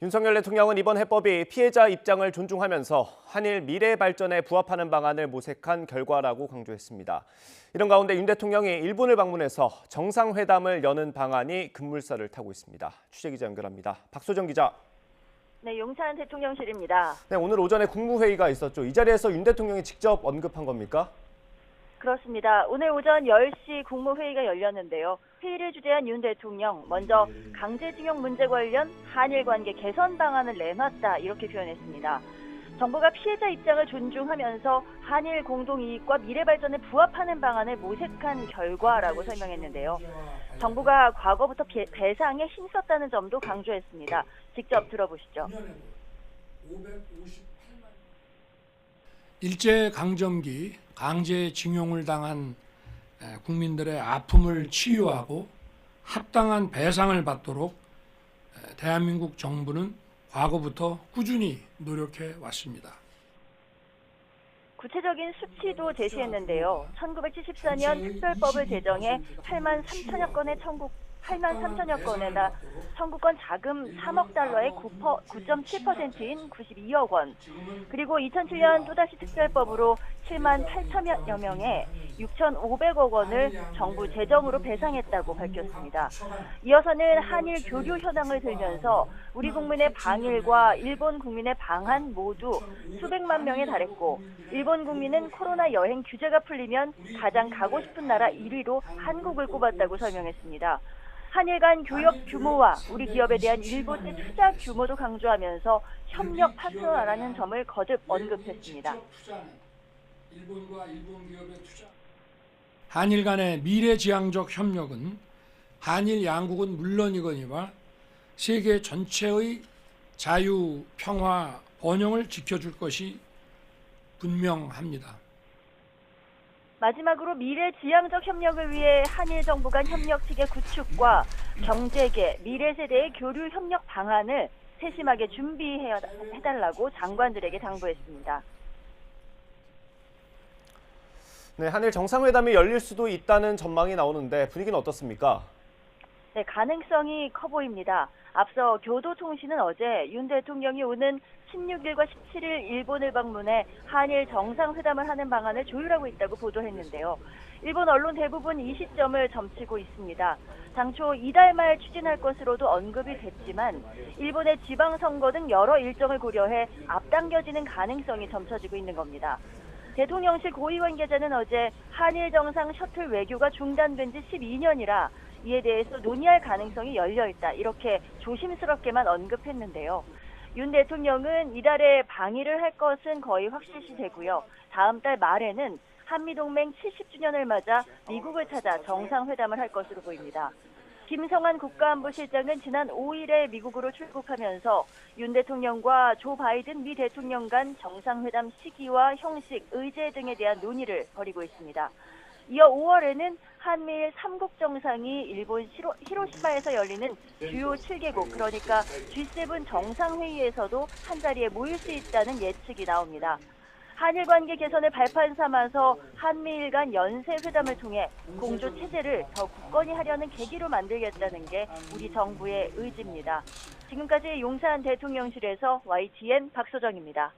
윤석열 대통령은 이번 해법이 피해자 입장을 존중하면서 한일 미래 발전에 부합하는 방안을 모색한 결과라고 강조했습니다. 이런 가운데 윤 대통령이 일본을 방문해서 정상회담을 여는 방안이 급물살을 타고 있습니다. 취재기자 연결합니다. 박소정 기자. 네, 용산 대통령실입니다. 네, 오늘 오전에 국무회의가 있었죠. 이 자리에서 윤 대통령이 직접 언급한 겁니까? 그렇습니다. 오늘 오전 10시 국무회의가 열렸는데요. 회의를 주재한 윤 대통령, 먼저 강제징용 문제 관련 한일 관계 개선 방안을 내놨다 이렇게 표현했습니다. 정부가 피해자 입장을 존중하면서 한일 공동이익과 미래 발전에 부합하는 방안을 모색한 결과라고 설명했는데요. 정부가 과거부터 배상에 힘썼다는 점도 강조했습니다. 직접 들어보시죠. 일제강점기 강제징용을 당한 국민들의 아픔을 치유하고 합당한 배상을 받도록 대한민국 정부는 과거부터 꾸준히 노력해 왔습니다. 구체적인 수치도 제시했는데요. 1974년 특별법을 제정해 8만 3천여 건에다 청구권 자금 3억 달러의 9.7%인 92억 원, 그리고 2007년 또다시 특별법으로 7만 8천여 명에 6,500억 원을 정부 재정으로 배상했다고 밝혔습니다. 이어서는 한일 교류 현황을 들면서 우리 국민의 방일과 일본 국민의 방한 모두 수백만 명에 달했고, 일본 국민은 코로나 여행 규제가 풀리면 가장 가고 싶은 나라 1위로 한국을 꼽았다고 설명했습니다. 한일 간 교역 규모와 우리 기업에 대한 일본의 투자 규모도 강조하면서 협력 파트너라는 점을 거듭 언급했습니다. 한일 간의 미래지향적 협력은 한일 양국은 물론이거니와 세계 전체의 자유, 평화, 번영을 지켜줄 것이 분명합니다. 마지막으로 미래지향적 협력을 위해 한일 정부 간 협력 체계 구축과 경제계, 미래 세대의 교류 협력 방안을 세심하게 준비해달라고 장관들에게 당부했습니다. 네, 한일 정상회담이 열릴 수도 있다는 전망이 나오는데 분위기는 어떻습니까? 네, 가능성이 커 보입니다. 앞서 교도통신은 어제 윤 대통령이 오는 16일과 17일 일본을 방문해 한일 정상회담을 하는 방안을 조율하고 있다고 보도했는데요. 일본 언론 대부분 이 시점을 점치고 있습니다. 당초 이달 말 추진할 것으로도 언급이 됐지만 일본의 지방선거 등 여러 일정을 고려해 앞당겨지는 가능성이 점쳐지고 있는 겁니다. 대통령실 고위 관계자는 어제 한일 정상 셔틀 외교가 중단된 지 12년이라 이에 대해서 논의할 가능성이 열려있다, 이렇게 조심스럽게만 언급했는데요. 윤 대통령은 이달에 방일을 할 것은 거의 확실시되고요. 다음 달 말에는 한미동맹 70주년을 맞아 미국을 찾아 정상회담을 할 것으로 보입니다. 김성한 국가안보실장은 지난 5일에 미국으로 출국하면서 윤 대통령과 조 바이든 미 대통령 간 정상회담 시기와 형식, 의제 등에 대한 논의를 벌이고 있습니다. 이어 5월에는 한미일 3국 정상이 일본 히로시마에서 열리는 주요 7개국, 그러니까 G7 정상회의에서도 한자리에 모일 수 있다는 예측이 나옵니다. 한일 관계 개선을 발판 삼아서 한미일 간 연쇄회담을 통해 공조 체제를 더 굳건히 하려는 계기로 만들겠다는 게 우리 정부의 의지입니다. 지금까지 용산 대통령실에서 YTN 박소정입니다.